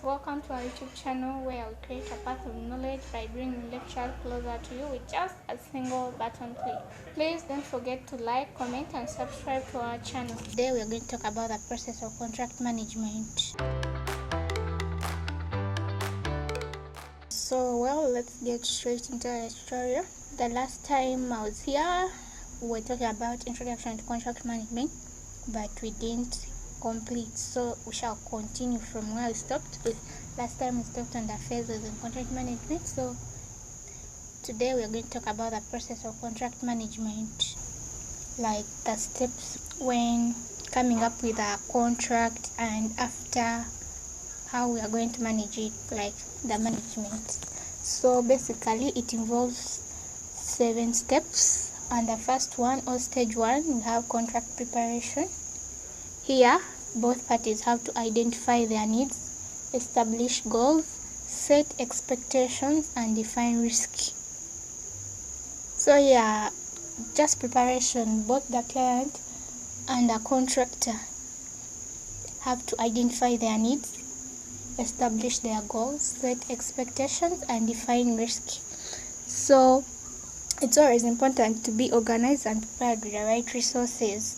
welcome to our YouTube channel where I will create a path of knowledge by bringing lectures closer to you with just a single button click. Please don't forget to like, comment and subscribe to our channel. Today we are going to talk about the process of contract management. Let's get straight into the tutorial. The last time I was here, we were talking about introduction to contract management, but we didn't complete, so we shall continue from where we stopped. Last time we stopped on the phases in contract management, so today we are going to talk about the process of contract management, like the steps when coming up with a contract and after how we are going to manage it, like the management. So basically it involves 7 steps, and the first one, or stage 1, we have contract preparation. Here both parties have to identify their needs, establish goals, set expectations and define risk. So yeah, just preparation. Both the client and the contractor have to identify their needs, establish their goals, set expectations and define risk. So it's always important to be organized and prepared with the right resources.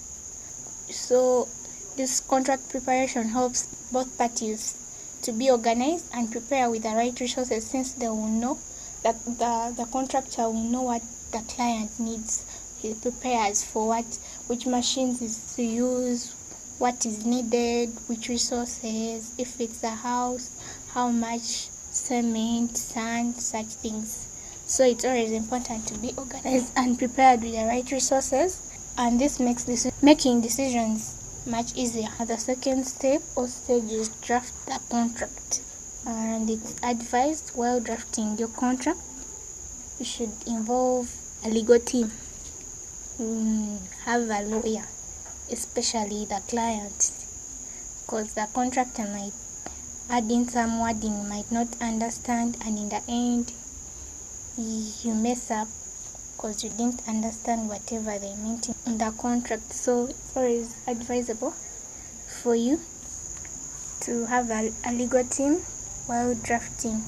So this contract preparation helps both parties to be organized and prepare with the right resources, since they will know that the contractor will know what the client needs. He prepares for which machines is to use, what is needed, which resources, if it's a house, how much cement, sand, such things. So it's always important to be organized and prepared with the right resources, and this makes making decisions much easier. The second step or stage is draft the contract, and it's advised while drafting your contract you should involve a legal team, have a lawyer, especially the client, because the contractor might add in some wording you might not understand, and in the end you mess up because you didn't understand whatever they meant in the contract. So it's always advisable for you to have a legal team while drafting,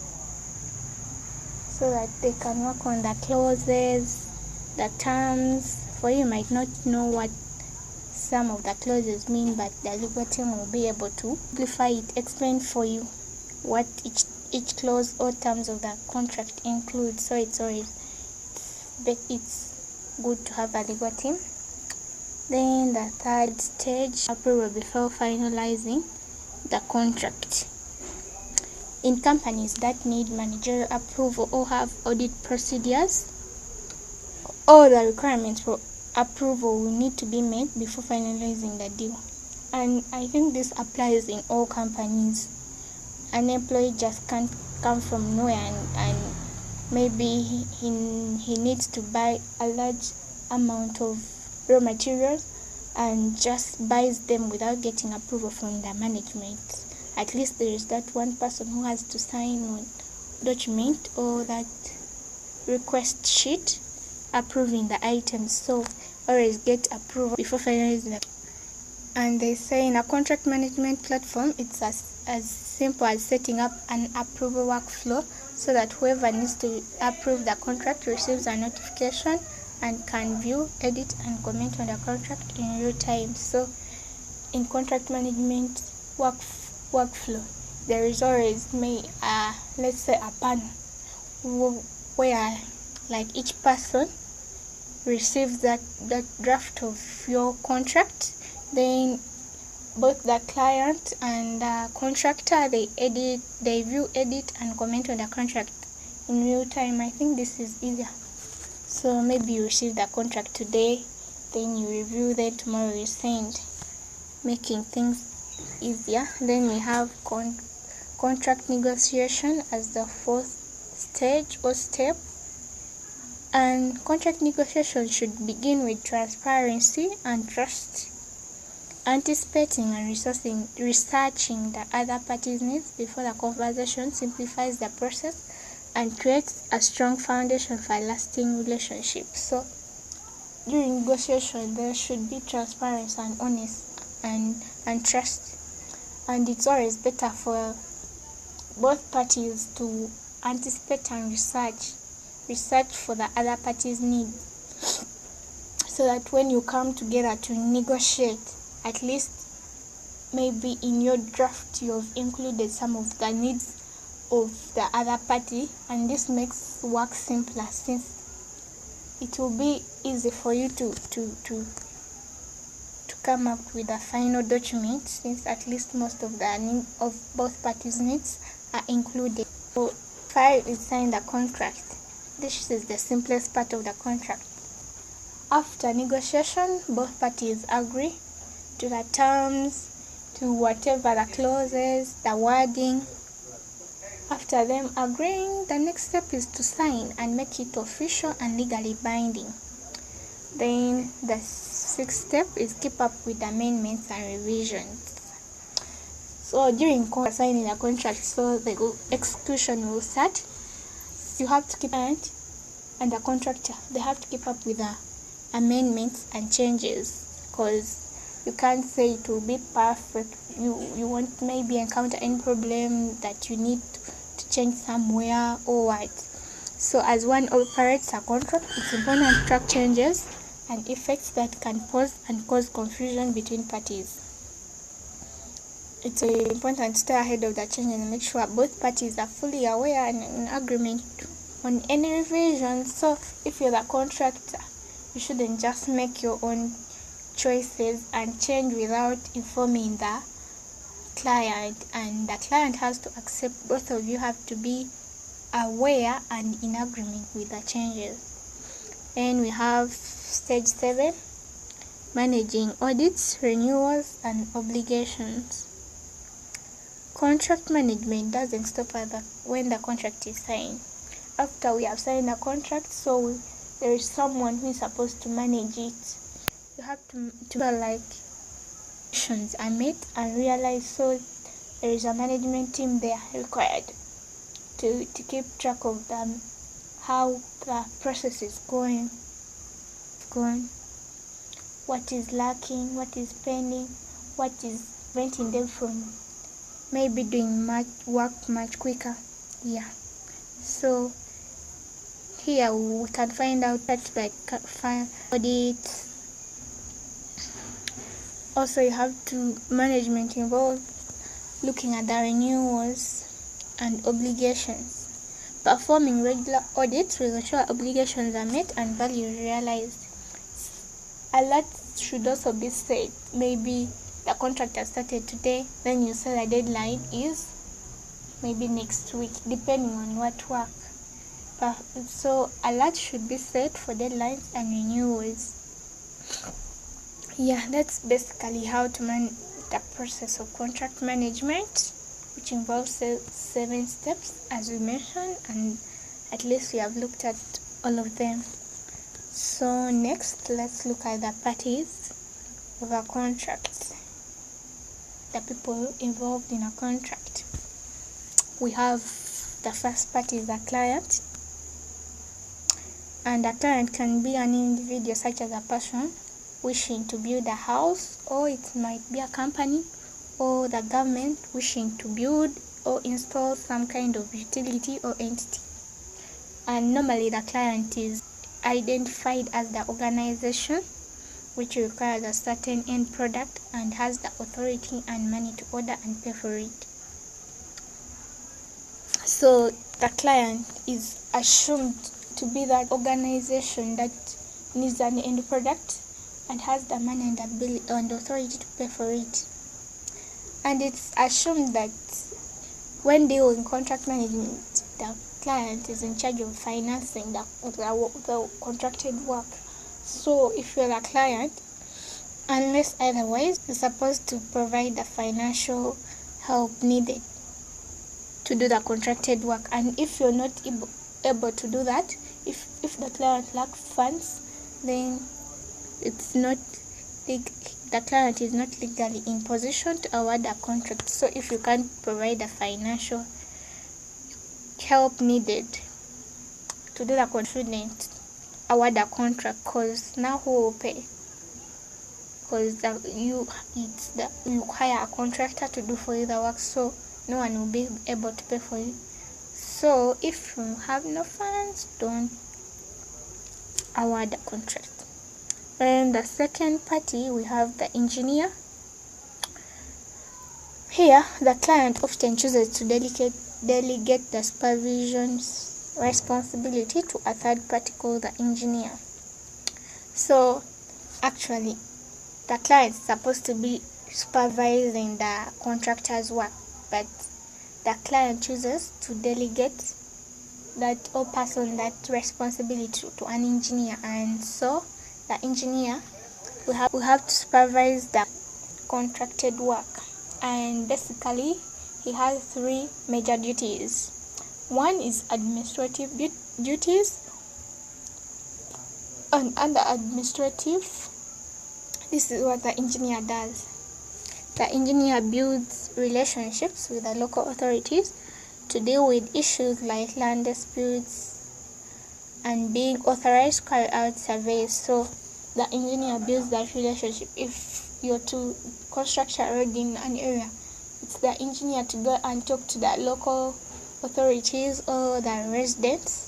so that they can work on the clauses, the terms. For you might not know what some of the clauses mean, but the legal team will be able to simplify it, explain for you what each clause or terms of the contract includes. So it's good to have a legal team. Then the third stage, approval before finalizing the contract. In companies that need managerial approval or have audit procedures, all the requirements for approval will need to be met before finalizing the deal. And I think this applies in all companies. An employee just can't come from nowhere and maybe he needs to buy a large amount of raw materials and just buys them without getting approval from the management. At least there is that one person who has to sign on document or that request sheet approving the items. So always get approval before finalizing it. And they say in a contract management platform, it's as simple as setting up an approval workflow, so that whoever needs to approve the contract receives a notification and can view, edit and comment on the contract in real time. So in contract management workflow, there is always let's say a panel where like each person receives that draft of your contract. Then both the client and the contractor, they view, edit and comment on the contract in real time. I think this is easier. So maybe you receive the contract today, then you review, then tomorrow you send, making things easier. Then we have contract negotiation as the fourth stage or step. And contract negotiation should begin with transparency and trust, anticipating and researching the other party's needs before the conversation simplifies the process and creates a strong foundation for a lasting relationship. So during negotiation there should be transparency and honesty and trust, and it's always better for both parties to anticipate and research for the other party's needs, so that when you come together to negotiate, at least maybe in your draft you've included some of the needs of the other party, and this makes work simpler, since it will be easy for you to come up with a final document, since at least most of both parties' needs are included. So 5 is sign the contract. This is the simplest part of the contract. After negotiation, both parties agree to the terms, to whatever the clauses, the wording. After them agreeing, the next step is to sign and make it official and legally binding. Then the 6th step is keep up with amendments and revisions. So during signing the contract, so the execution will start. You have to keep it, and the contractor, they have to keep up with the amendments and changes, because you can't say it will be perfect. You won't maybe encounter any problem that you need to change somewhere or what. So as one operates a contract, it's important to track changes and effects that can cause confusion between parties. It's important to stay ahead of the change and make sure both parties are fully aware and in agreement on any revisions. So if you're the contractor, you shouldn't just make your own choices and change without informing the client, and the client has to accept. Both of you have to be aware and in agreement with the changes. And we have stage 7, managing audits, renewals, and obligations. Contract management doesn't stop when the contract is signed. After we have signed the contract, so there is someone who is supposed to manage it. You have to like conditions are met and realize, so there is a management team there required to keep track of them, how the process is going, what is lacking, what is pending, what is preventing them from maybe doing work much quicker. Yeah, so here we can find out that by audits. Also, you have to management involved looking at the renewals and obligations. Performing regular audits will ensure obligations are met and value realized. A lot should also be said. Maybe the contract has started today, then you say the deadline is maybe next week, depending on what work. So a lot should be set for deadlines and renewals. Yeah, that's basically how to manage the process of contract management, which involves 7 steps as we mentioned, and at least we have looked at all of them. So next, let's look at the parties of a contract, the people involved in a contract. We have the first party is the client, and a client can be an individual such as a person wishing to build a house, or it might be a company or the government wishing to build or install some kind of utility or entity. And normally the client is identified as the organization which requires a certain end product and has the authority and money to order and pay for it. So the client is assumed to be that organization that needs an end product and has the money and ability and authority to pay for it. And it's assumed that when doing contract management, the client is in charge of financing the contracted work. So if you're the client, unless otherwise, you're supposed to provide the financial help needed to do the contracted work. And if you're not able to do that, if the client lacks funds, then the client is not legally in position to award a contract. So if you can't provide the financial help needed to do the contract, award a contract, because now who will pay? Because you hire a contractor to do for you the work, so no one will be able to pay for you. So if you have no funds, don't award the contract. And the second party, we have the engineer. Here, the client often chooses to delegate the supervision's responsibility to a third party called the engineer. So, actually, the client is supposed to be supervising the contractor's work, but the client chooses to delegate that or pass on that responsibility to an engineer, and so the engineer will have to supervise the contracted work. And basically, he has three major duties. One is administrative duties, and under administrative, this is what the engineer does. The engineer builds relationships with the local authorities to deal with issues like land disputes and being authorized to carry out surveys. So the engineer builds that relationship. If you're to construct a road in an area, it's the engineer to go and talk to the local authorities or the residents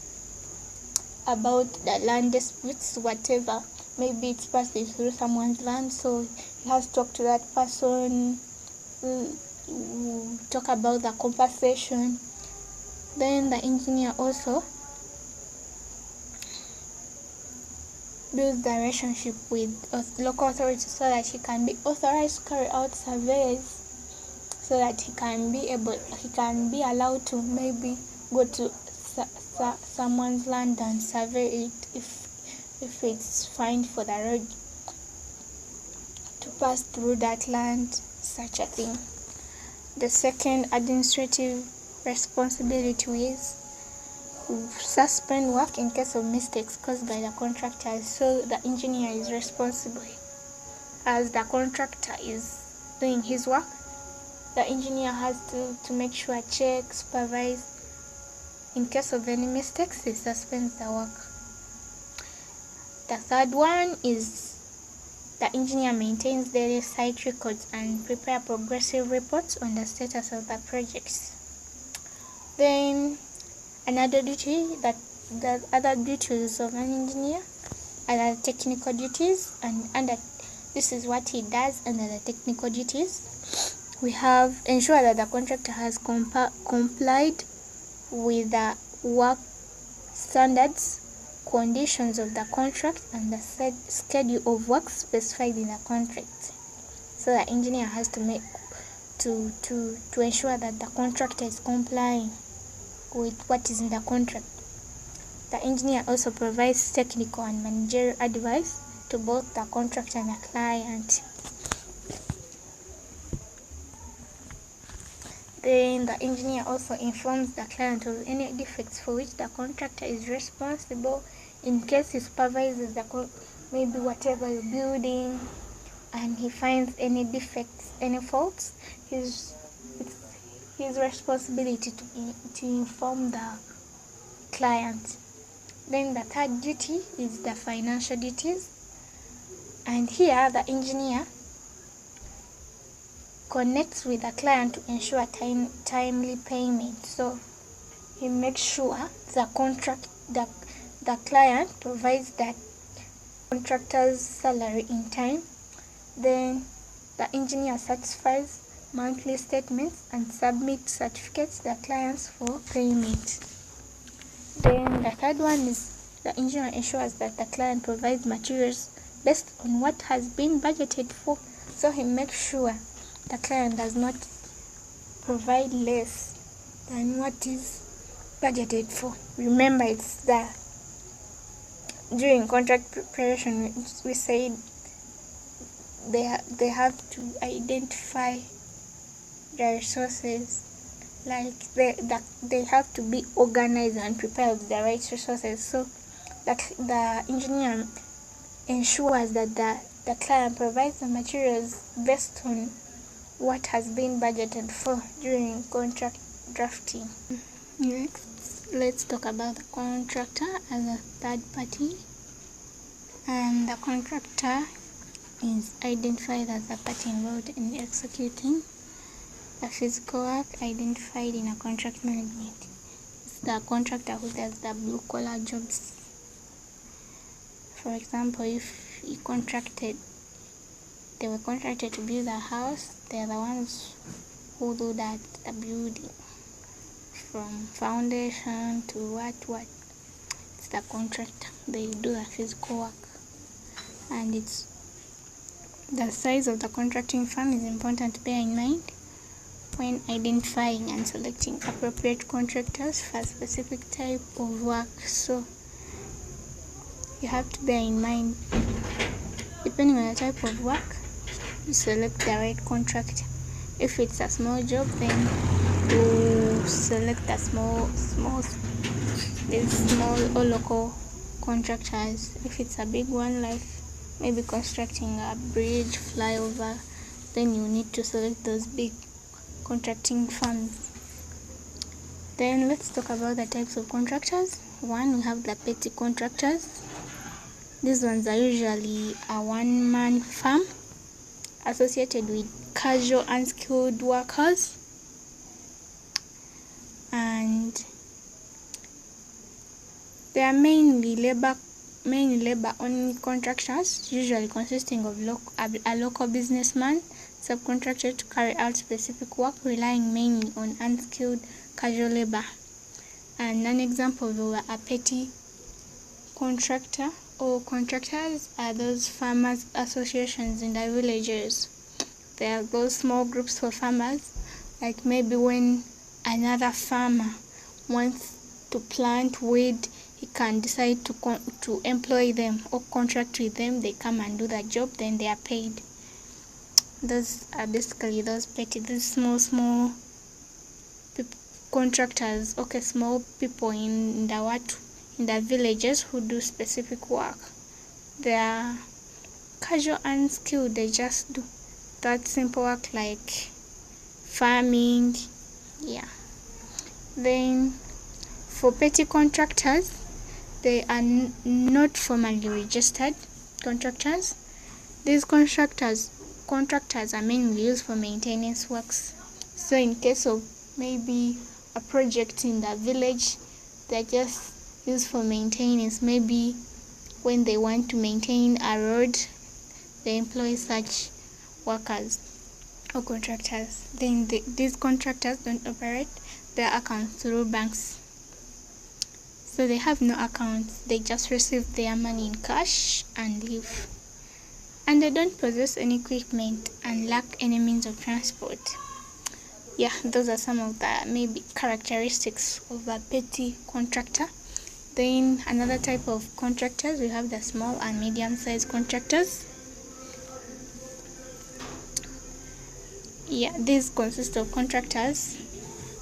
about the land disputes, whatever. Maybe it's passing through someone's land, so he has to talk to that person, talk about the compensation. Then the engineer also builds the relationship with local authorities so that he can be authorized to carry out surveys, so that he can be allowed to maybe go to someone's land and survey it if it's fine for the road to pass through that land, such a thing. The second administrative responsibility is suspend work in case of mistakes caused by the contractors. So the engineer is responsible. As the contractor is doing his work, the engineer has to make sure, check, supervise. In case of any mistakes, he suspends the work. The third one is the engineer maintains daily site records and prepare progressive reports on the status of the projects. Then another duty, that the other duties of an engineer are the technical duties, and under this is what he does under the technical duties. We have ensure that the contractor has complied with the work standards, conditions of the contract, and the schedule of work specified in the contract. So the engineer has to ensure that the contractor is complying with what is in the contract. The engineer also provides technical and managerial advice to both the contractor and the client. Then the engineer also informs the client of any defects for which the contractor is responsible. In case he supervises maybe whatever you're building, and he finds any defects, any faults, it's his responsibility to inform the client. Then the third duty is the financial duties, and here the engineer connects with the client to ensure timely payment. So he makes sure the client provides that contractor's salary in time. Then the engineer satisfies monthly statements and submits certificates to the clients for payment. Then the third one is the engineer ensures that the client provides materials based on what has been budgeted for. So he makes sure the client does not provide less than what is budgeted for. Remember, it's during contract preparation we said they have to identify the resources, like they have to be organized and prepared with the right resources, so that the engineer ensures that the client provides the materials based on what has been budgeted for during contract drafting. Next, let's talk about the contractor as a third party. And the contractor is identified as the party involved in executing The physical work identified in a contract management is the contractor who does the blue collar jobs. For example, if they were contracted to build a house, they're the ones who do that, the building, from foundation to what. It's the contractor. They do the physical work. And it's the size of the contracting firm is important to bear in mind when identifying and selecting appropriate contractors for a specific type of work. So you have to bear in mind, depending on the type of work, you select the right contractor. If it's a small job, then you select the small or local contractors. If it's a big one, like maybe constructing a bridge, flyover, then you need to select those big contracting firms. Then let's talk about the types of contractors. One, we have the petty contractors. These ones are usually a one-man firm associated with casual unskilled workers, and they are mainly labor-only contractors, usually consisting of a local businessman subcontracted to carry out specific work, relying mainly on unskilled casual labor. And an example of a petty contractor or contractors are those farmers associations in the villages. There are those small groups for farmers, like maybe when another farmer wants to plant weed, he can decide to employ them or contract with them. They come and do the job, then they are paid. Those are basically those petty, these small contractors. Okay, small people in the villages who do specific work. They are casual and skilled. They just do that simple work like farming. Yeah. Then for petty contractors, they are not formally registered contractors. These contractors are mainly used for maintenance works. So in case of maybe a project in the village, they're just used for maintenance. Maybe when they want to maintain a road, they employ such workers or contractors. Then these contractors don't operate their accounts through banks. So they have no accounts. They just receive their money in cash and leave. And they don't possess any equipment and lack any means of transport. Yeah, those are some of the maybe characteristics of a petty contractor. Then another type of contractors, we have the small and medium-sized contractors. Yeah, these consist of contractors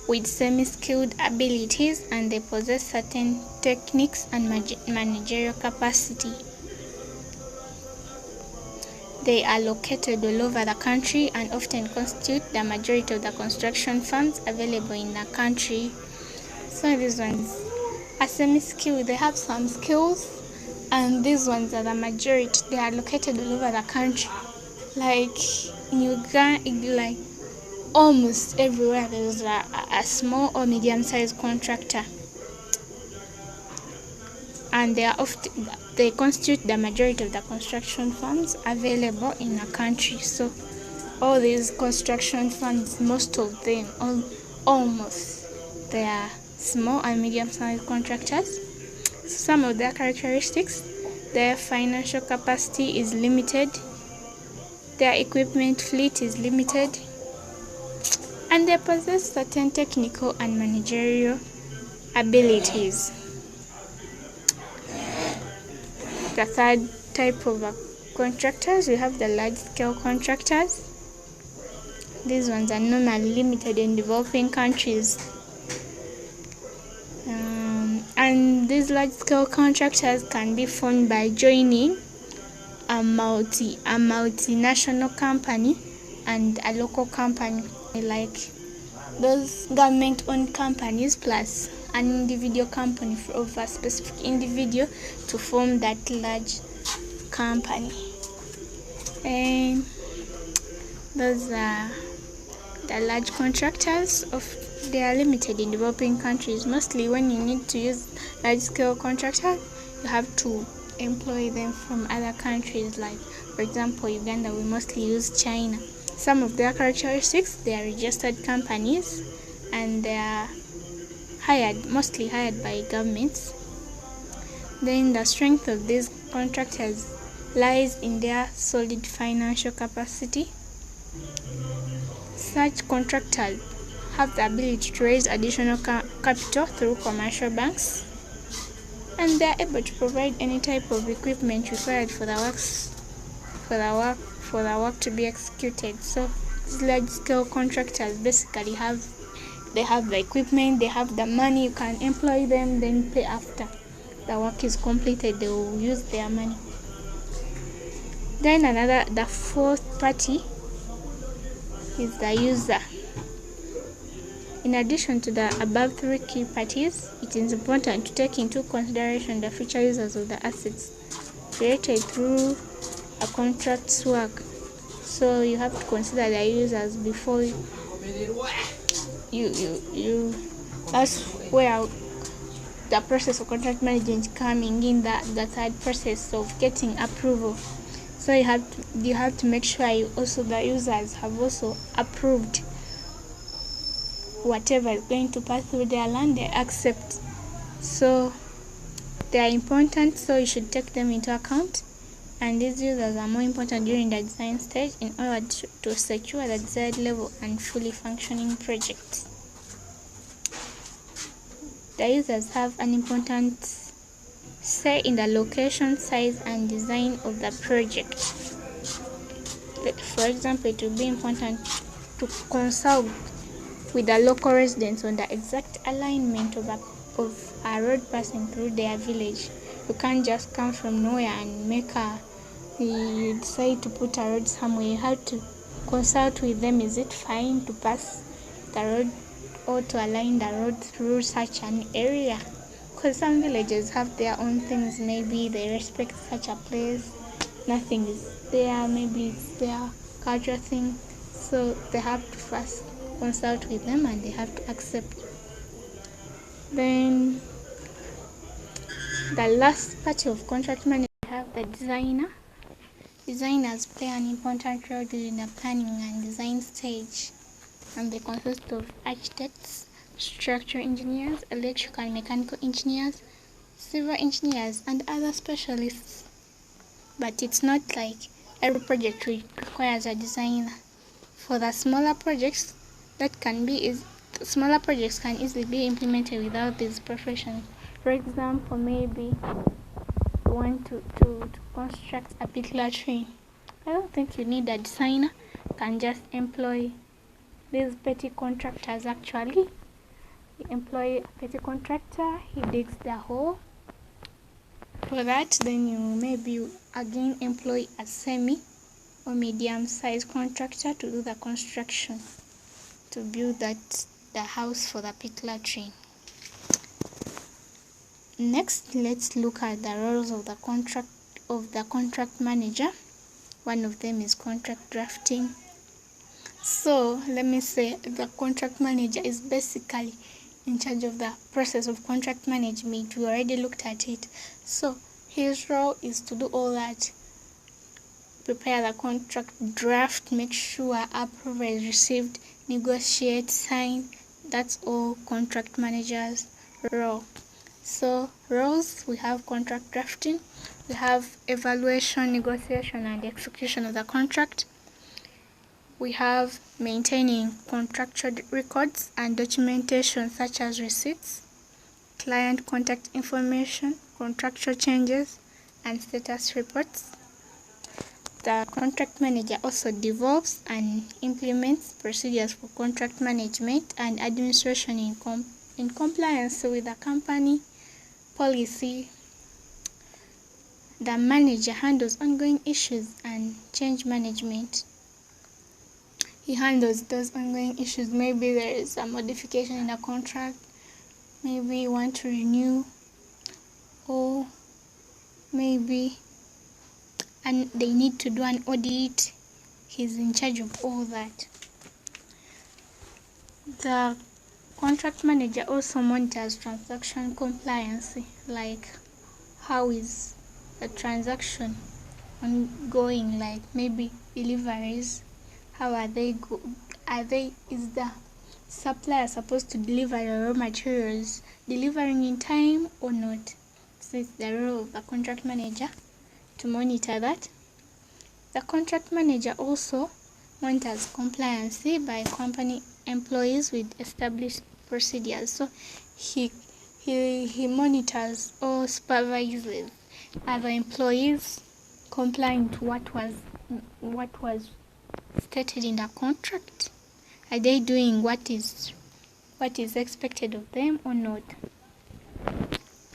with semi-skilled abilities, and they possess certain techniques and managerial capacity. They are located all over the country and often constitute the majority of the construction firms available in the country. So these ones are semi-skilled. They have some skills, and these ones are the majority. They are located all over the country. Like in Uganda, like almost everywhere there is a small or medium-sized contractor, and they constitute the majority of the construction firms available in the country. So all these construction firms, most of them, almost, they are small and medium-sized contractors. Some of their characteristics: their financial capacity is limited, their equipment fleet is limited, and they possess certain technical and managerial abilities. The third type of contractors, we have the large-scale contractors. These ones are normally limited in developing countries. And these large-scale contractors can be formed by joining a multinational company and a local company, like those government-owned companies plus an individual company of a specific individual to form that large company. And those are The large contractors they are limited in developing countries. Mostly when you need to use large-scale contractors, you have to employ them from other countries. Like for example, Uganda, we mostly use China. Some of their characteristics, they are registered companies and they are mostly hired by governments. Then the strength of these contractors lies in their solid financial capacity. Such contractors have the ability to raise additional capital through commercial banks, and they are able to provide any type of equipment required for the work to be executed. So these large-scale contractors basically have the equipment, they have the money. You can employ them, then pay after the work is completed. They will use their money. Then the fourth party is the user. In addition to the above three key parties, it is important to take into consideration the future users of the assets created through a contract's work. So you have to consider the users before you that's where the process of contract management coming in, the third process of getting approval. So you have to make sure the users have also approved whatever is going to pass through their land. They accept. So they are important, so you should take them into account. And these users are more important during the design stage in order to secure the desired level and fully functioning project. The users have an important say in the location, size, and design of the project. For example, it will be important to consult with the local residents on the exact alignment of a road passing through their village. You can't just come from nowhere and you decide to put a road somewhere. You have to consult with them. Is it fine to pass the road or to align the road through such an area? Because some villages have their own things. Maybe they respect such a place. Nothing is there. Maybe it's their culture thing. So they have to first consult with them and they have to accept. Then the last part of contract management, we have the designer. Designers play an important role during the planning and design stage, and they consist of architects, structural engineers, electrical and mechanical engineers, civil engineers, and other specialists. But it's not like every project requires a designer. For the smaller projects, smaller projects can easily be implemented without these professions. For example, maybe you want to construct a particular train. I don't think you need a designer. You can just employ these petty contractors. Actually, you employ a petty contractor. He digs the hole. For that, then you again employ a semi or medium-sized contractor to do the construction, to build the house for the particular train. Next, let's look at the roles of the contract manager. One of them is contract drafting. So let me say the contract manager is basically in charge of the process of contract management. We already looked at it. So his role is to do all that. Prepare the contract draft, make sure approval is received, negotiate, sign. That's all contract manager's role. So roles, we have contract drafting, we have evaluation, negotiation, and execution of the contract. We have maintaining contractual records and documentation such as receipts, client contact information, contractual changes, and status reports. The contract manager also develops and implements procedures for contract management and administration in compliance with the company policy. The manager handles ongoing issues and change management. He handles those ongoing issues. Maybe there is a modification in a contract, maybe you want to renew, or maybe and they need to do an audit. He's in charge of all that. The contract manager also monitors transaction compliance, like how is the transaction ongoing, like maybe deliveries, how are they is the supplier supposed to deliver the raw materials, delivering in time or not. So it's the role of the contract manager to monitor that. The contract manager also monitors compliance by company employees with established procedures. So he monitors or supervises other employees complying to what was stated in the contract. Are they doing what is expected of them or not?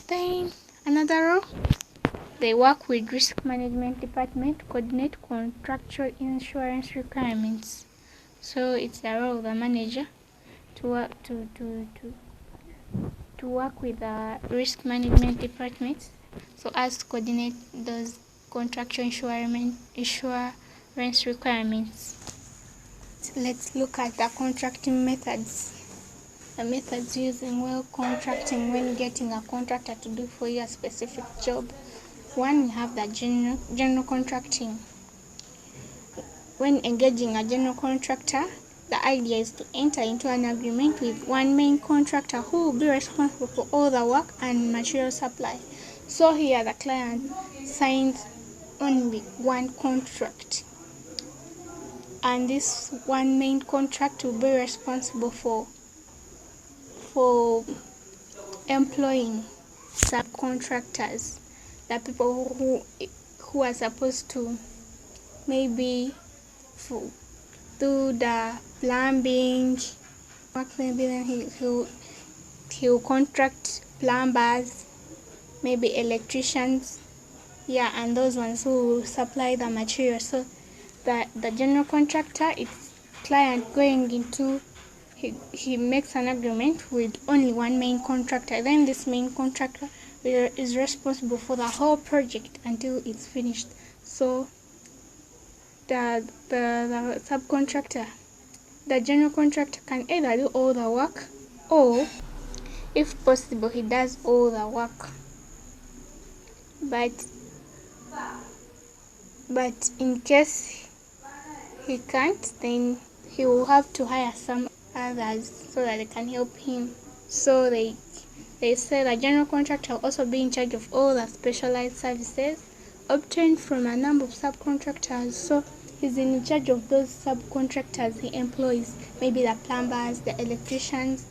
Then another role, they work with risk management department, coordinate contractual insurance requirements. So it's the role of the manager to work with the risk management department, so as to coordinate those contractual insurance requirements. So let's look at the contracting methods. The methods used in well contracting when getting a contractor to do for you a specific job. One, we have the general contracting. When engaging a general contractor, the idea is to enter into an agreement with one main contractor who will be responsible for all the work and material supply. So here the client signs only one contract, and this one main contract will be responsible for employing subcontractors, the people who are supposed to maybe do the plumbing work. Maybe then he'll contract plumbers, maybe electricians, and those ones who will supply the material. So the general contractor, it's client going into, he makes an agreement with only one main contractor. Then this main contractor is responsible for the whole project until it's finished. So the subcontractor, the general contractor, can either do all the work, or if possible he does all the work, but in case he can't, then he will have to hire some others so that they can help him. So they say the general contractor will also be in charge of all the specialized services obtained from a number of subcontractors. So he's in charge of those subcontractors he employs, maybe the plumbers, the electricians,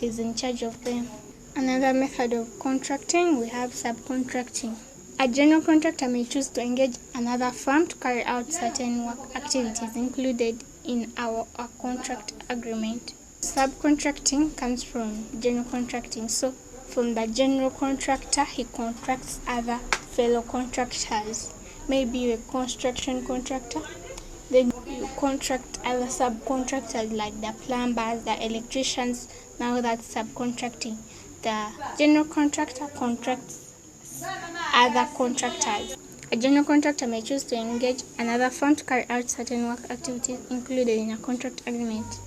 he's in charge of them. Another method of contracting, we have subcontracting. A general contractor may choose to engage another firm to carry out certain work activities included in a contract agreement. Subcontracting comes from general contracting. So from the general contractor, he contracts other fellow contractors. Maybe you're a construction contractor, then you contract other subcontractors like the plumbers, the electricians. Now that's subcontracting. The general contractor contracts other contractors. A general contractor may choose to engage another firm to carry out certain work activities included in a contract agreement.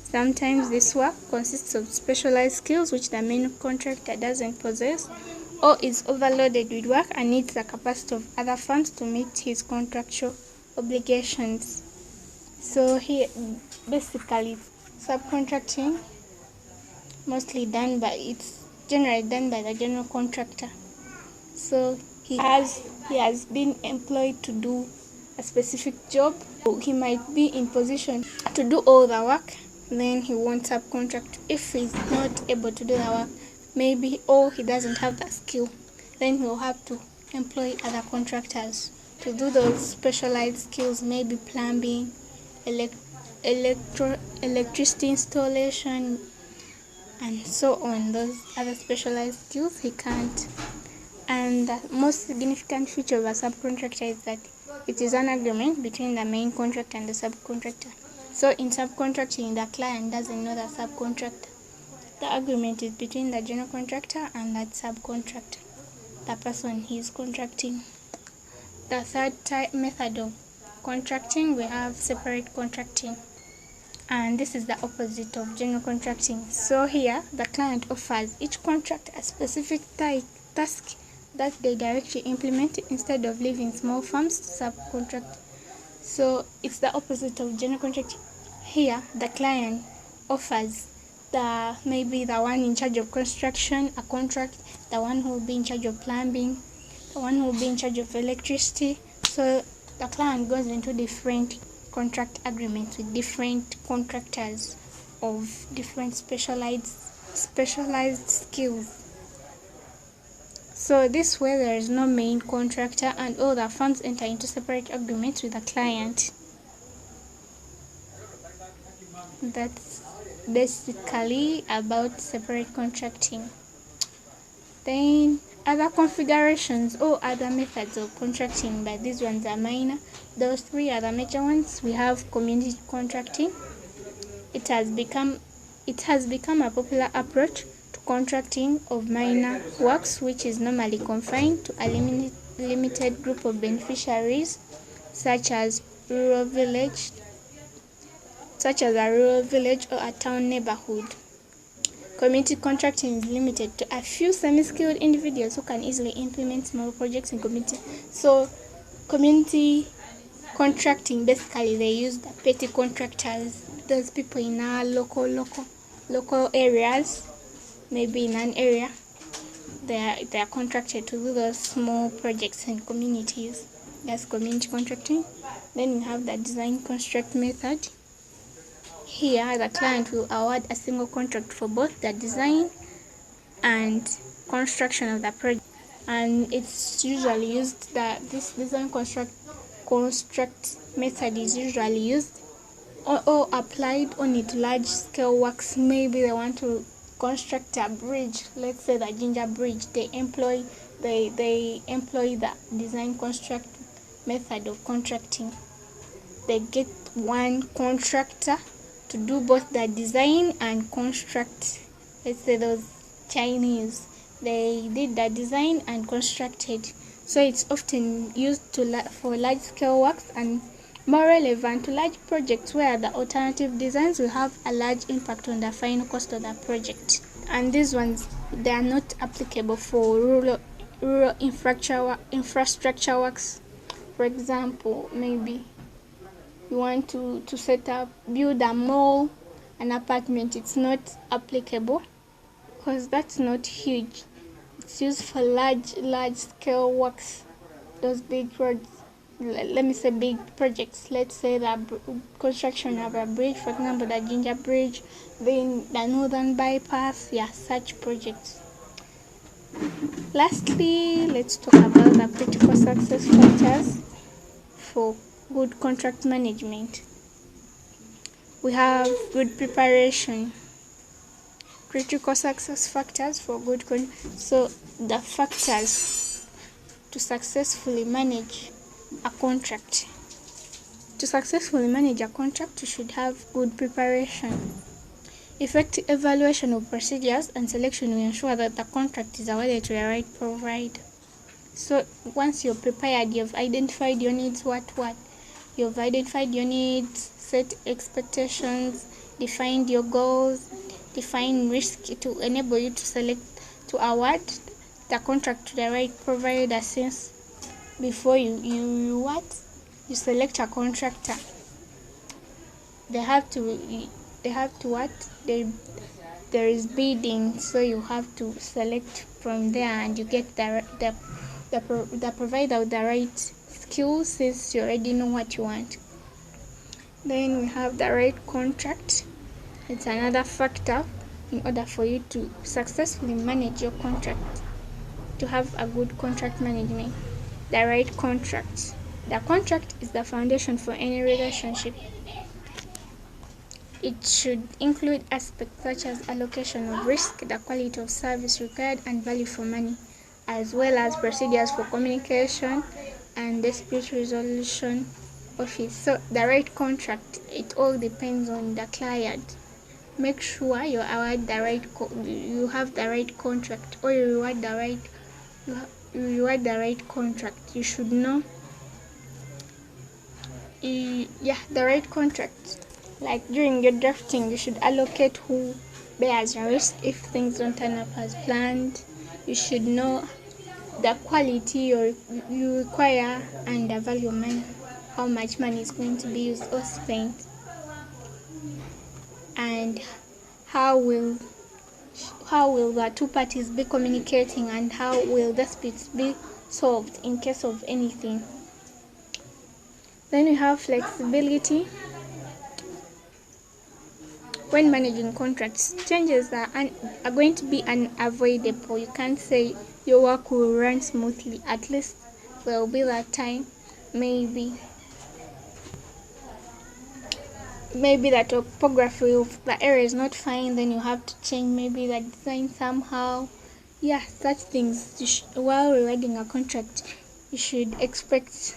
Sometimes this work consists of specialized skills which the main contractor doesn't possess, or is overloaded with work and needs the capacity of other firms to meet his contractual obligations. So here, basically, subcontracting it's generally done by the general contractor. So he has been employed to do a specific job. He might be in position to do all the work, then he won't subcontract. If he's not able to do the work, maybe, or he doesn't have the skill, then he'll have to employ other contractors to do those specialized skills, maybe plumbing, electricity installation, and so on. Those other specialized skills he can't. And the most significant feature of a subcontractor is that it is an agreement between the main contractor and the subcontractor. So in subcontracting, the client doesn't know the subcontractor. The agreement is between the general contractor and that subcontractor, the person he is contracting. The third method of contracting, we have separate contracting. and this is the opposite of general contracting. So here the client offers each contractor a specific task that they directly implement instead of leaving small firms to subcontract. So it's the opposite of general contracting. Here the client offers maybe the one in charge of construction a contract, the one who will be in charge of plumbing, the one who will be in charge of electricity. So the client goes into different contract agreements with different contractors of different specialized skills. So this way there is no main contractor and all the firms enter into separate agreements with the client. That's basically about separate contracting. Then other configurations or other methods of contracting, but these ones are minor. Those three are the major ones. We have community contracting. It has become a popular approach to contracting of minor works, which is normally confined to a limited group of beneficiaries, such as a rural village or a town neighborhood. Community contracting is limited to a few semi-skilled individuals who can easily implement small projects in community. So community contracting, basically they use the petty contractors, those people in our local areas, maybe in an area they are contracted to do those small projects in communities. That's community contracting. Then we have the design construct method. Here the client will award a single contract for both the design and construction of the project, and it's usually used this design construct method is usually used or applied only to large scale works. Maybe they want to construct a bridge, let's say the Ginger Bridge. They employ the design construct method of contracting. They get one contractor to do both the design and construct. Let's say those Chinese, they did the design and constructed. So it's often used for large scale works and more relevant to large projects where the alternative designs will have a large impact on the final cost of the project. And these ones, they are not applicable for rural infrastructure works. For example, maybe you want to build a mall, an apartment. It's not applicable because that's not huge. It's used for large scale works, those big roads. Let me say big projects. Let's say the construction of a bridge, for example, the Ginger Bridge, then the Northern Bypass. Yeah, such projects. Lastly, let's talk about the critical success factors for good contract management. We have good preparation. Critical success factors for good so the factors to successfully manage a contract. To successfully manage a contract, you should have good preparation. Effective evaluation of procedures and selection will ensure that the contract is awarded to the right provider. So once you're prepared, you've identified your needs, you've identified your needs, set expectations, defined your goals, define risk to enable you to award the contract to the right provider. Since before you select a contractor, there is bidding, so you have to select from there and you get the provider with the right skills, since you already know what you want. Then we have the right contract. It's another factor in order for you to successfully manage your contract, to have a good contract management. The right contract. The contract is the foundation for any relationship. It should include aspects such as allocation of risk, the quality of service required, and value for money, as well as procedures for communication and dispute resolution office. So the right contract, it all depends on the client. Make sure you have the right contract, or you reward the right contract. You should know the right contract. Like during your drafting, you should allocate who bears a risk if things don't turn up as planned. You should know the quality you require and the value of money, how much money is going to be used or spent, and how will the two parties be communicating, and how will disputes be solved in case of anything. Then we have flexibility. When managing contracts, changes are going to be unavoidable. You can't say your work will run smoothly. At least there will be that time, maybe the topography of the area is not fine, then you have to change maybe the design somehow. Yeah, such things. While rewriting a contract, you should expect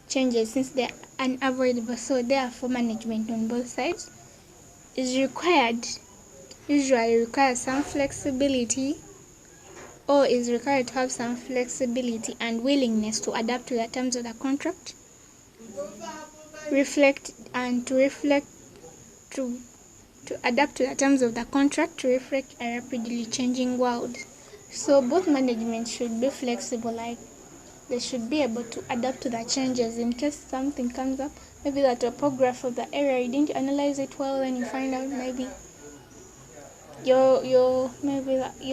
changes since they are unavoidable. So therefore, management on both sides usually requires some flexibility, or is required to have some flexibility and willingness to adapt to the terms of the contract, to adapt to the terms of the contract to reflect a rapidly changing world. So both management should be flexible, like they should be able to adapt to the changes in case something comes up. Maybe the topography of the area, you didn't analyze it well, and you find out maybe your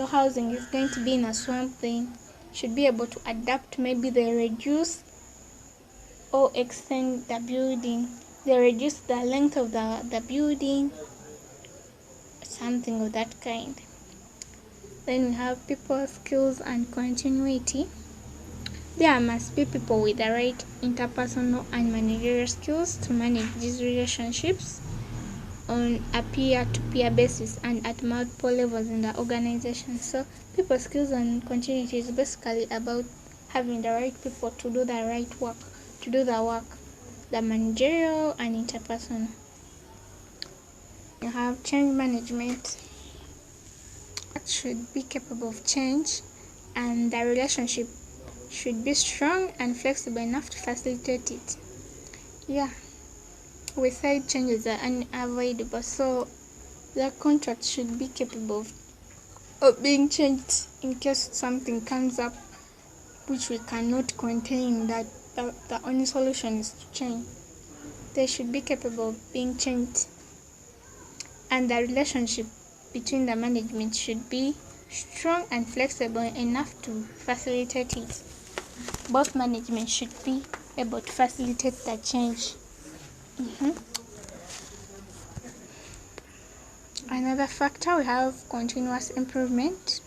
housing is going to be in a swamp. Thing should be able to adapt. Maybe they reduce or extend the building, they reduce the length of the building, something of that kind. Then we have people skills and continuity. There must be people with the right interpersonal and managerial skills to manage these relationships on a peer-to-peer basis and at multiple levels in the organization. So people skills and continuity is basically about having the right people to do the right work, the managerial and interpersonal. You have change management. That should be capable of change, and the relationship should be strong and flexible enough to facilitate it. Yeah, we said changes are unavoidable, so the contract should be capable of being changed in case something comes up which we cannot contain, that the only solution is to change. They should be capable of being changed, and the relationship between the management should be strong and flexible enough to facilitate it. Both management should be able to facilitate the change. Another factor, we have continuous improvement.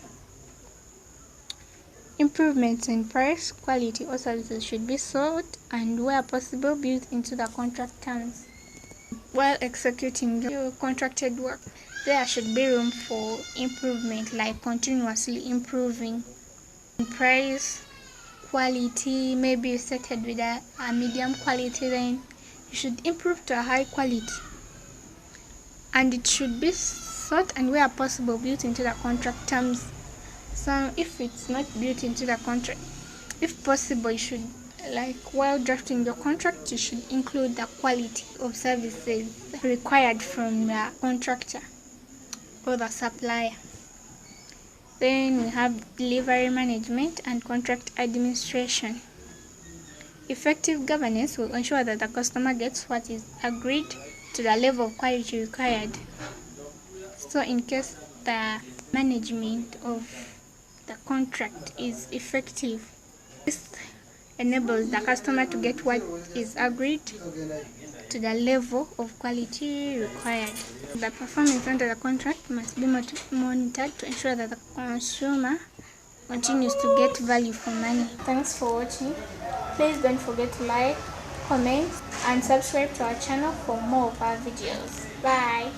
Improvements in price, quality, or services should be sought and, where possible, built into the contract terms. While executing your contracted work, there should be room for improvement, like continuously improving in price, quality. Maybe you started with a medium quality, then you should improve to a high quality, and it should be sought and, where possible, built into the contract terms. So if it's not built into the contract, if possible, you should, like while drafting your contract, you should include the quality of services required from the contractor or the supplier. Then we have delivery management and contract administration. Effective governance will ensure that the customer gets what is agreed to the level of quality required. So in case the management of the contract is effective, this enables the customer to get what is agreed to the level of quality required. The performance under the contract must be monitored to ensure that the consumer continues to get value for money. Thanks for watching. Please don't forget to like, comment, and subscribe to our channel for more of our videos. Bye.